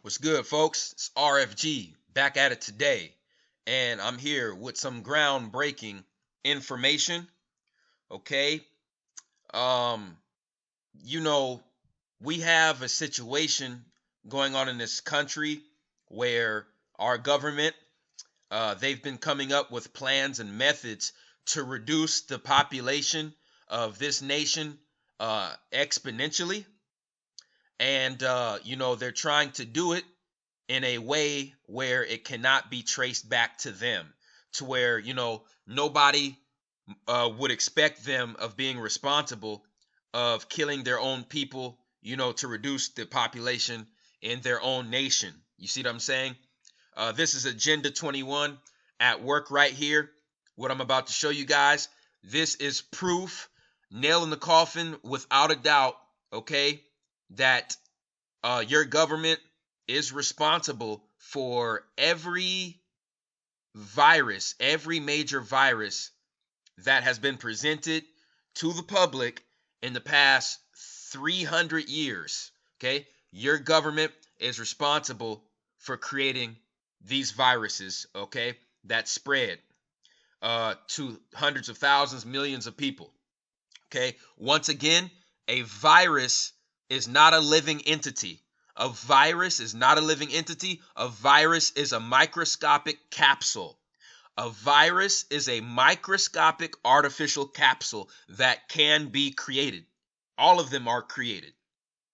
What's good, folks? It's RFG back at it today, and I'm here with some groundbreaking information. Okay, um, you know, we have a situation going on in this country where our government, they've been coming up with plans and methods to reduce the population of this nation exponentially, and they're trying to do it in a way where it cannot be traced back to them, to where nobody would expect them of being responsible of killing their own people, to reduce the population in their own nation. You see what I'm saying? This is Agenda 21 at work right here. What I'm about to show you guys, this is proof, nail in the coffin, without a doubt, okay, that your government is responsible for every major virus that has been presented to the public in the past 300 years. Okay, your government is responsible for creating these viruses, okay, that spread to hundreds of thousands, millions of people. Okay, once again, a virus is not a living entity. A virus is not a living entity. A virus is a microscopic capsule. A virus is a microscopic artificial capsule that can be created. All of them are created.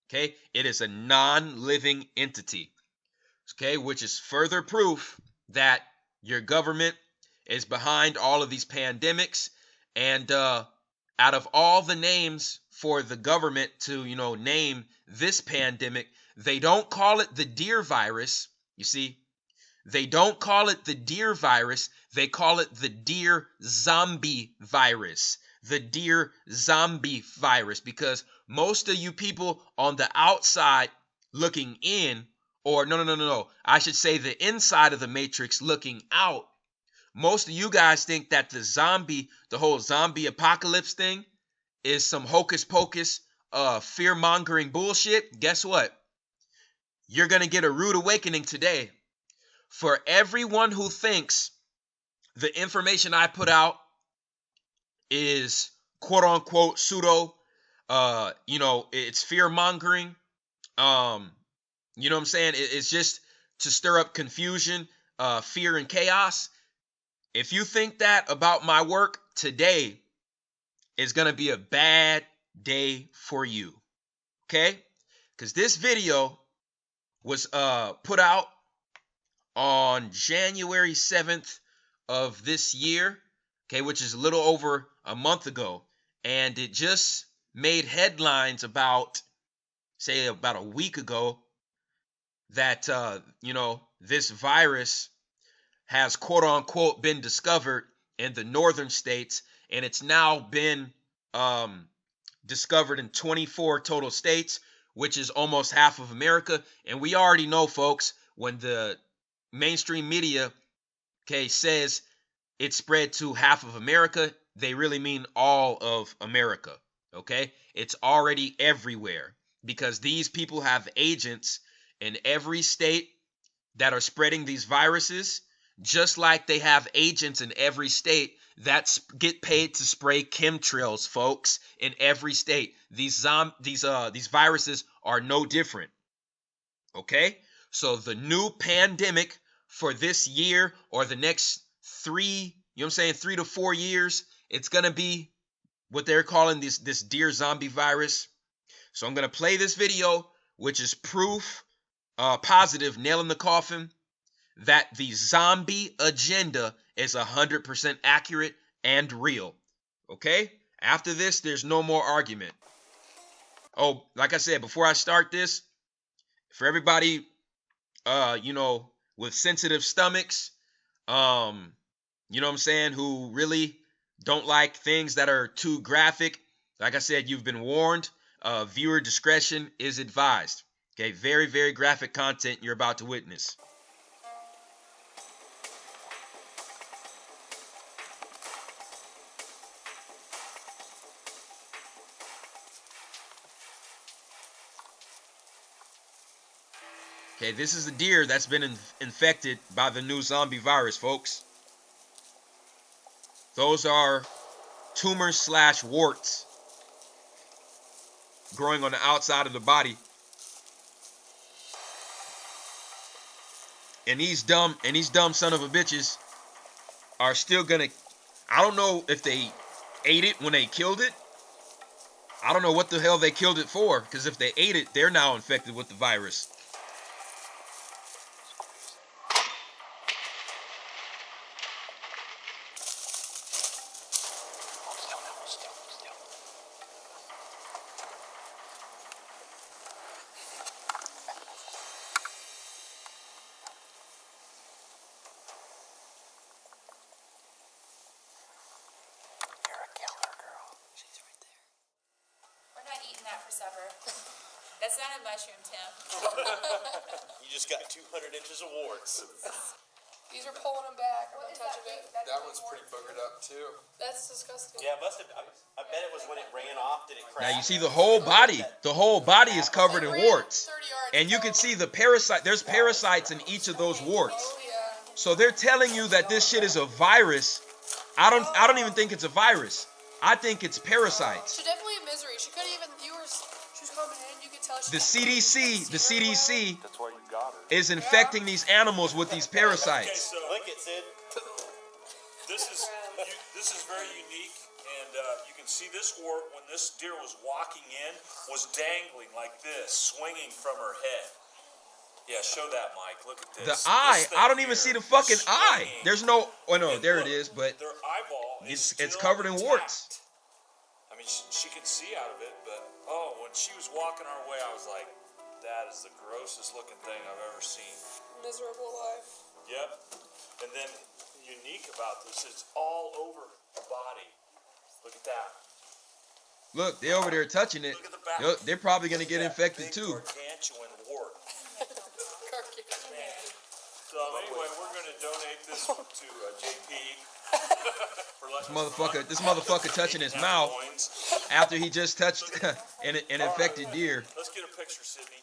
Okay, it is a non-living entity. Okay, which is further proof that your government is behind all of these pandemics. And out of all the names for the government to, name this pandemic, they don't call it the deer virus. You see, they don't call it the deer virus. They call it the deer zombie virus. The deer zombie virus. Because most of you people on the outside looking in, or no. I should say the inside of the matrix looking out. Most of you guys think that the whole zombie apocalypse thing is some hocus pocus, fear mongering bullshit. Guess what? You're going to get a rude awakening today. For everyone who thinks the information I put out is quote unquote pseudo, it's fear mongering. You know what I'm saying? It's just to stir up confusion, fear, and chaos. If you think that about my work, today is going to be a bad day for you. Okay? Because this video was put out on January 7th of this year, okay, which is a little over a month ago. And it just made headlines about a week ago that, this virus has quote unquote been discovered in the northern states, and it's now been discovered in 24 total states, which is almost half of America. And we already know, folks, when the mainstream media, okay, says it spread to half of America, they really mean all of America. Okay, it's already everywhere because these people have agents in every state that are spreading these viruses, just like they have agents in every state that get paid to spray chemtrails, folks, in every state. These viruses are no different. Okay? So the new pandemic for this year or the next 3 to 4 years, it's going to be what they're calling this deer zombie virus. So I'm going to play this video, which is proof, positive, nail in the coffin, that the zombie agenda is 100% accurate and real. Okay? After this, there's no more argument. Oh, like I said, before I start this, for everybody, with sensitive stomachs, you know what I'm saying, who really don't like things that are too graphic, like I said, you've been warned. Viewer discretion is advised. Okay, very, very graphic content you're about to witness. Okay, this is a deer that's been infected by the new zombie virus, folks. Those are tumors / warts growing on the outside of the body. And these dumb son of a bitches are still gonna, I don't know if they ate it when they killed it. I don't know what the hell they killed it for, because if they ate it, they're now infected with the virus. That's not a mushroom, Tim. You just got 200 inches of warts. These are pulling them back. I'm not touching it. That one's pretty boogered up too. That's disgusting. Yeah, it must have. I bet it was when it ran off. Did it crack? Now you see the whole body. The whole body is covered in warts. And you can see the parasite. There's parasites in each of those warts. Oh, yeah. So they're telling you that this shit is a virus. I don't even think it's a virus. I think it's parasites. She's definitely in misery. She couldn't even. She was coming in. You could tell. The CDC That's why you got her. is infecting these animals with these Okay, parasites. so Lick it, Sid. this is very unique, and you can see this wart when this deer was walking in was dangling like this, swinging from her head. Yeah, show that, Mike. Look at The this. eye, This thing I don't even here see the fucking is eye. swinging. There's no, oh no, And there it look, is, but their eyeball is it's still covered in intact. warts. I mean, she could see out of it, but when she was walking our way, I was like, that is the grossest looking thing I've ever seen. Miserable life. Yep. And then unique about this, it's all over the body. Look at that. Look, they're over there touching it. Look at the back. They're probably gonna get That infected big too. Gargantuan wart. Man. So anyway, we're gonna donate this to JP. For letting This motherfucker touching his mouth after he just touched an infected deer. Let's get a picture, Sydney.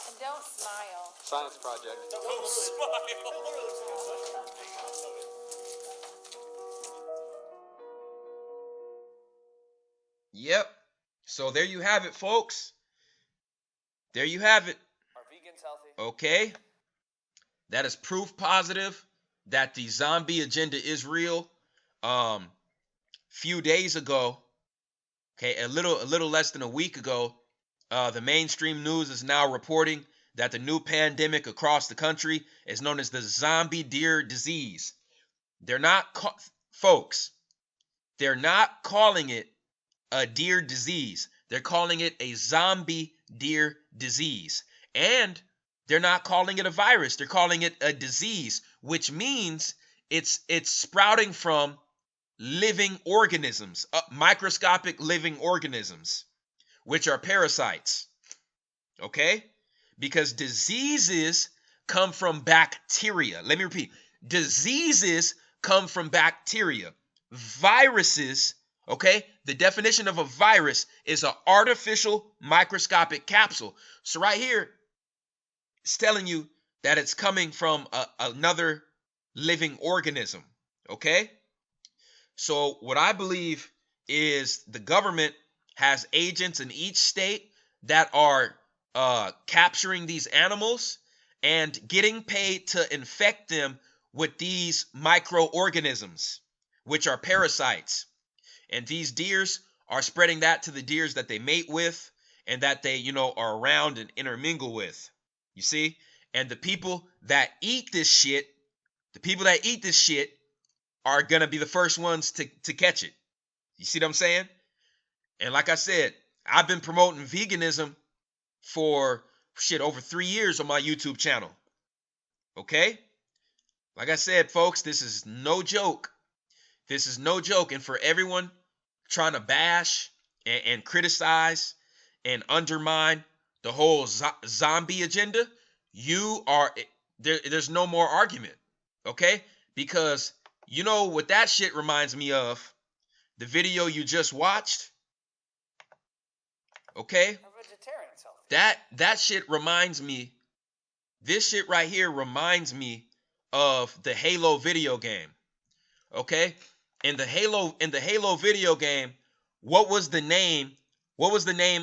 And don't smile. Science project. Don't smile. Yep. So there you have it, folks. There you have it. Are vegans healthy? Okay. That is proof positive that the zombie agenda is real. Few days ago, okay, a little less than a week ago, the mainstream news is now reporting that the new pandemic across the country is known as the zombie deer disease. They're not, folks, they're not calling it a deer disease. They're calling it a zombie deer disease. And they're not calling it a virus. They're calling it a disease, which means it's sprouting from living organisms, microscopic living organisms, which are parasites. Okay? Because diseases come from bacteria. Let me repeat. Diseases come from bacteria. Viruses, okay? The definition of a virus is an artificial microscopic capsule. So right here, it's telling you that it's coming from another living organism, okay? So what I believe is the government has agents in each state that are capturing these animals and getting paid to infect them with these microorganisms, which are parasites. And these deers are spreading that to the deers that they mate with and that they, are around and intermingle with. You see? And the people that eat this shit, are going to be the first ones to catch it. You see what I'm saying? And like I said, I've been promoting veganism for over 3 years on my YouTube channel. Okay? Like I said, folks, this is no joke. This is no joke. And for everyone trying to bash and criticize and undermine the whole zombie agenda, there's no more argument. Okay? Because you know what that shit reminds me of? The video you just watched. Okay? A vegetarian's healthy. That shit reminds me This shit right here reminds me of the Halo video game. Okay? In the Halo video game, what was the name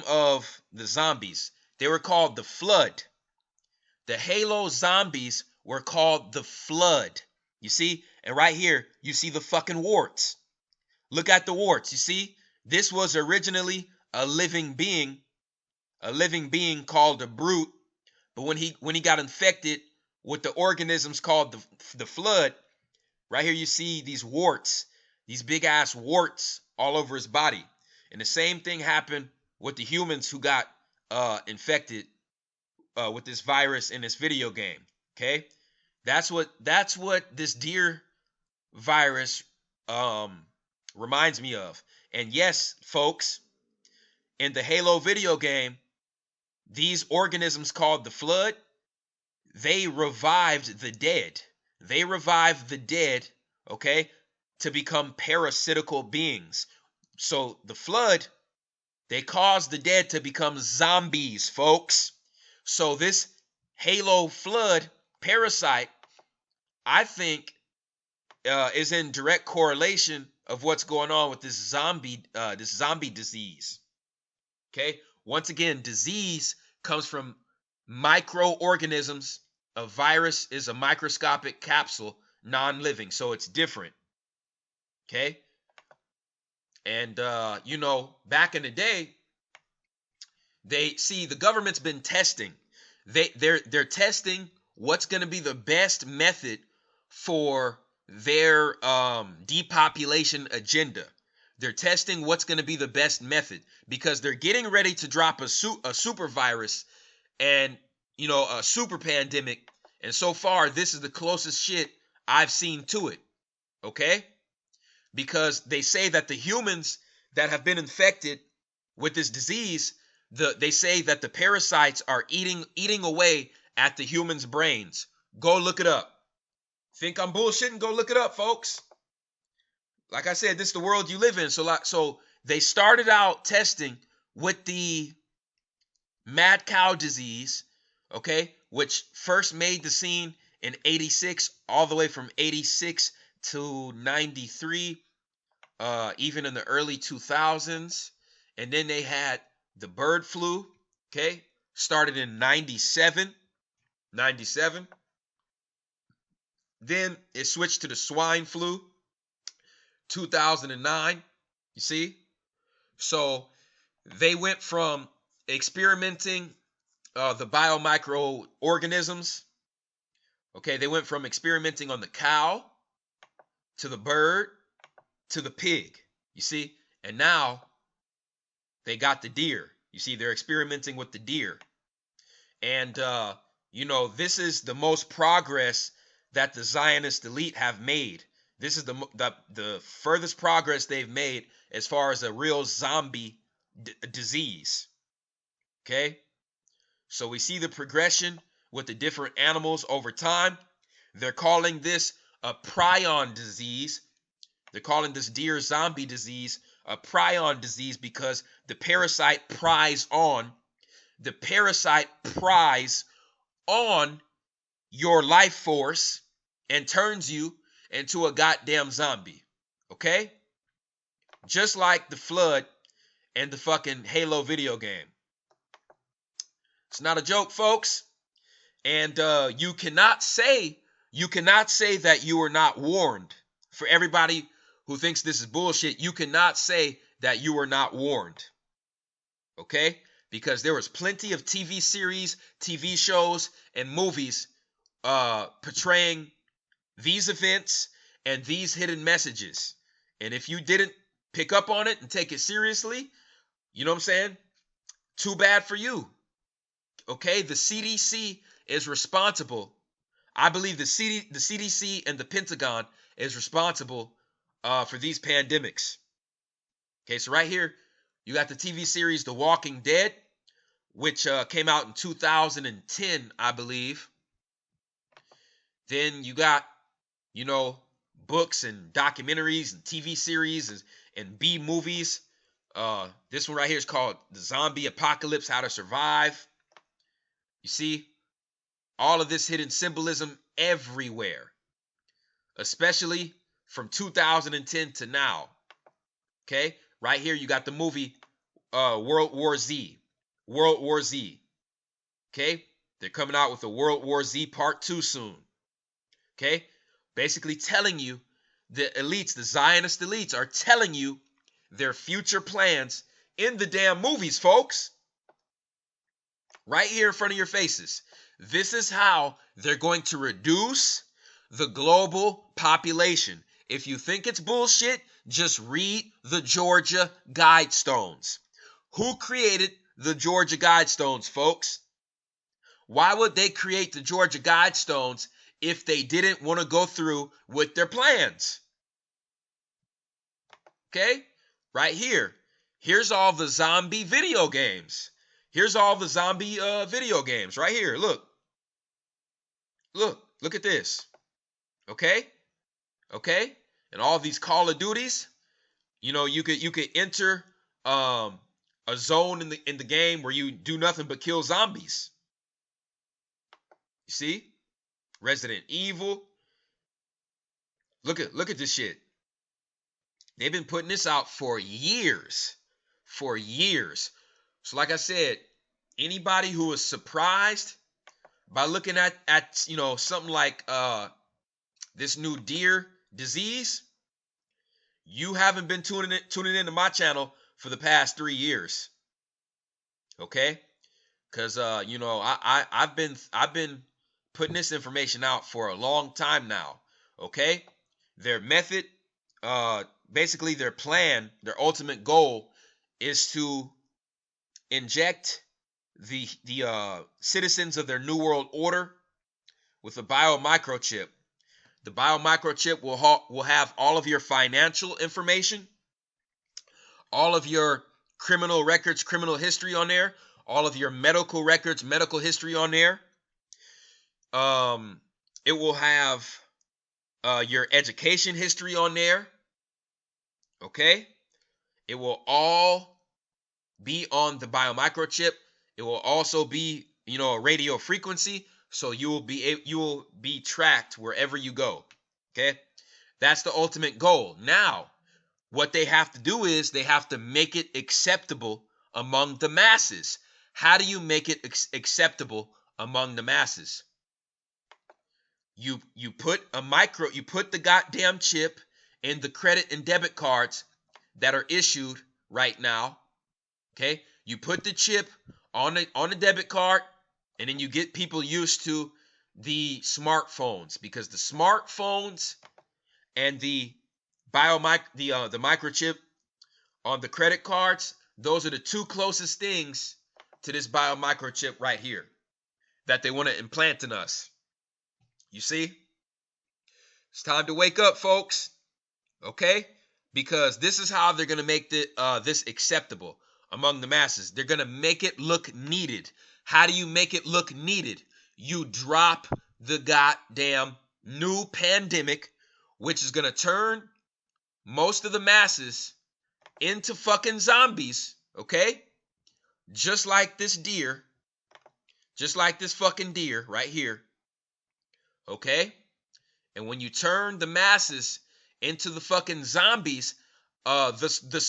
of the zombies? They were called the Flood. The Halo zombies were called the Flood. You see? And right here, you see the fucking warts. Look at the warts. You see? This was originally a living being called a brute, but when he got infected with the organisms called the Flood, right here you see these warts, these big ass warts all over his body. And the same thing happened with the humans who got infected with this virus in this video game. Okay? That's what this deer virus reminds me of. And yes, folks, in the Halo video game, these organisms called the Flood, they revived the dead. They revived the dead, okay, to become parasitical beings. So the Flood, they caused the dead to become zombies, folks. So this Halo Flood parasite, I think, is in direct correlation of what's going on with this zombie disease. Okay? Once again, disease comes from microorganisms. A virus is a microscopic capsule, non-living, so it's different. Okay? And back in the day, the government's been testing. They're testing what's going to be the best method for their depopulation agenda. They're testing what's going to be the best method because they're getting ready to drop a super virus and a super pandemic. And so far, this is the closest shit I've seen to it. Okay? Because they say that the humans that have been infected with this disease, they say that the parasites are eating away at the humans' brains. Go look it up. Think I'm bullshitting? Go look it up, folks. Like I said, this is the world you live in. So they started out testing with the mad cow disease, okay, which first made the scene in 86, all the way from 86 to 93, even in the early 2000s. And then they had the bird flu, okay, started in 97. Then it switched to the swine flu, 2009, you see? So they went from experimenting the biomicroorganisms, okay? They went from experimenting on the cow to the bird to the pig, you see? And now they got the deer. You see, they're experimenting with the deer. And, this is the most progress that the Zionist elite have made. This is the furthest progress they've made as far as a real zombie disease. Okay? So we see the progression with the different animals over time. They're calling this a prion disease. They're calling this deer zombie disease a prion disease because the parasite pries on. The parasite pries on your life force and turns you into a goddamn zombie. Okay? Just like the Flood and the fucking Halo video game. It's not a joke, folks. And you cannot say that you were not warned. For everybody who thinks this is bullshit, you cannot say that you were not warned. Okay? Because there was plenty of TV series, TV shows, and movies portraying these events and these hidden messages. And if you didn't pick up on it and take it seriously, you know what I'm saying? Too bad for you. Okay? The CDC is responsible. I believe the CDC and the Pentagon is responsible for these pandemics. Okay, so right here, you got the TV series The Walking Dead, which came out in 2010, I believe. Then you got, books and documentaries and TV series and B movies. This one right here is called The Zombie Apocalypse: How to Survive. You see? all of this hidden symbolism everywhere, especially from 2010 to now. Okay, right here you got the movie World War Z. World War Z. Okay, they're coming out with a World War Z Part 2 soon. Okay, basically telling you the elites, the Zionist elites, are telling you their future plans in the damn movies, folks. Right here in front of your faces. This is how they're going to reduce the global population. If you think it's bullshit, just read the Georgia Guidestones. Who created the Georgia Guidestones, folks? Why would they create the Georgia Guidestones if they didn't want to go through with their plans? Okay, right here. Here's all the zombie video games. Here's all the zombie video games right here. Look at this. Okay, and all these Call of Duties. You know, you could enter a zone in the game where you do nothing but kill zombies. You see, Resident Evil. Look at this shit. They've been putting this out for years. For years. So like I said, anybody who is surprised by looking at you know, something like this new deer disease, you haven't been tuning into my channel for the past 3 years. Okay? Cuz you know, I've been putting this information out for a long time now. Okay? Their method, basically their plan, their ultimate goal is to inject the citizens of their New World Order with a biomicrochip. The biomicrochip will have all of your financial information, all of your criminal records, criminal history on there, all of your medical records, medical history on there. It will have your education history on there. Okay? It will all be on the biomicrochip. It will also be, you know, a radio frequency, so you will be tracked wherever you go. Okay? That's the ultimate goal. Now, what they have to do is they have to make it acceptable among the masses. How do you make it acceptable among the masses? You put the goddamn chip in the credit and debit cards that are issued right now. Okay? You put the chip on the debit card, and then you get people used to the smartphones, because the smartphones and the microchip on the credit cards, those are the two closest things to this biomicrochip right here that they want to implant in us. You see? It's time to wake up, folks. Okay? Because this is how they're going to make this acceptable among the masses. They're going to make it look needed. How do you make it look needed? You drop the goddamn new pandemic, which is going to turn most of the masses into fucking zombies, okay? Just like this deer. Just like this fucking deer right here. Okay? And when you turn the masses into the fucking zombies, the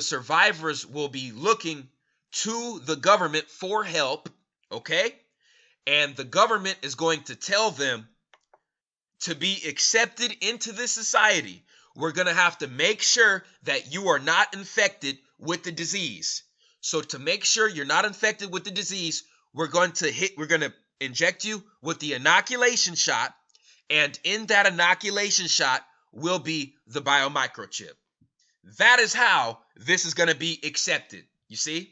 survivors will be looking to the government for help, okay? And the government is going to tell them to be accepted into this society. We're going to have to make sure that you are not infected with the disease. So to make sure you're not infected with the disease, we're going to inject you with the inoculation shot, and in that inoculation shot will be the biomicrochip. That is how this is going to be accepted, you see?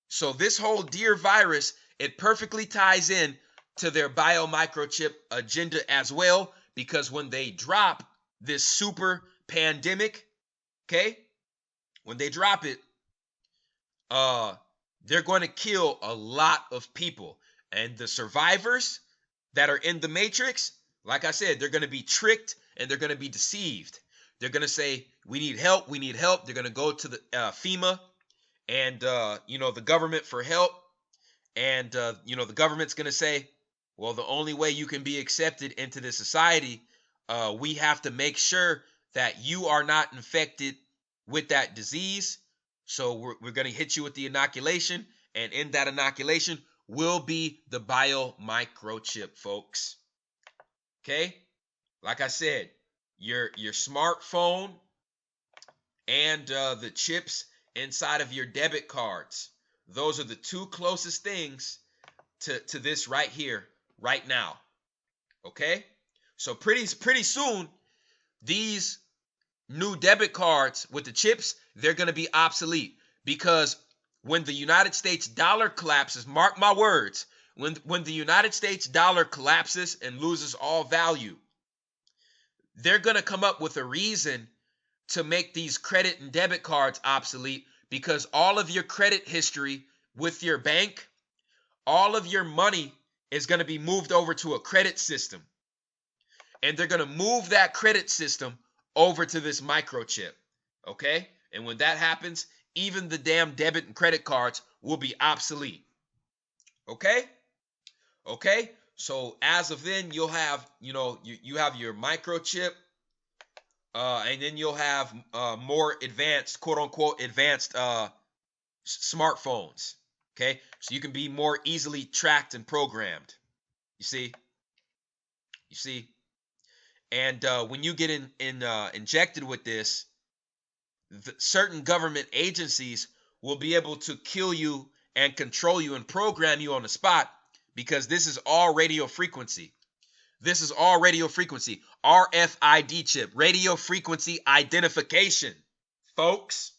So this whole deer virus, it perfectly ties in to their biomicrochip agenda as well, because when they drop this super pandemic, okay, when they drop it, they're going to kill a lot of people. And the survivors that are in the Matrix, like I said, they're going to be tricked and they're going to be deceived. They're going to say, we need help, we need help. They're going to go to the FEMA and, the government for help. And, the government's going to say, well, the only way you can be accepted into this society, we have to make sure that you are not infected with that disease. So we're going to hit you with the inoculation. And in that inoculation will be the biomicrochip, folks. Okay? Like I said, your smartphone and the chips inside of your debit cards. Those are the two closest things to this right here, right now. Okay? So pretty soon, these new debit cards with the chips, they're going to be obsolete, because when the United States dollar collapses, mark my words, when the United States dollar collapses and loses all value, they're going to come up with a reason to make these credit and debit cards obsolete, because all of your credit history with your bank, all of your money is going to be moved over to a credit system. And they're going to move that credit system over to this microchip. Okay? And when that happens, even the damn debit and credit cards will be obsolete. Okay? Okay? So as of then, you'll have, you have your microchip, and then you'll have more advanced, quote unquote, advanced smartphones. Okay? So you can be more easily tracked and programmed. You see? And when you get injected with this, certain government agencies will be able to kill you and control you and program you on the spot, because this is all radio frequency. This is all radio frequency. RFID chip, radio frequency identification, folks.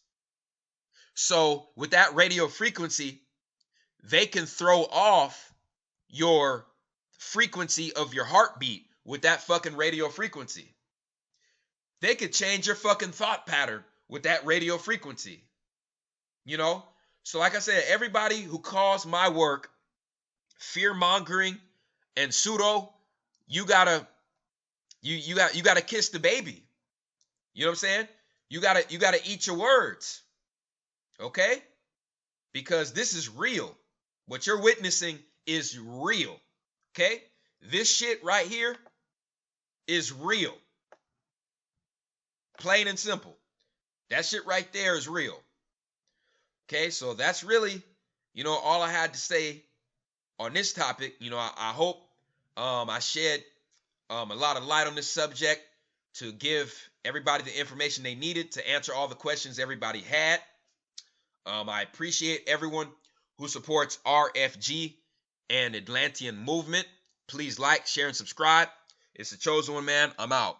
So with that radio frequency, they can throw off your frequency of your heartbeat with that fucking radio frequency. They could change your fucking thought pattern with that radio frequency. So like I said, everybody who calls my work fear-mongering and pseudo, you gotta kiss the baby. You know what I'm saying? You gotta eat your words. Okay? Because this is real. What you're witnessing is real. Okay? This shit right here is real. Plain and simple. That shit right there is real. Okay, so that's really, all I had to say on this topic. I hope I shed a lot of light on this subject to give everybody the information they needed to answer all the questions everybody had. I appreciate everyone who supports RFG and Atlantean Movement. Please like, share, and subscribe. It's the Chosen One, man. I'm out.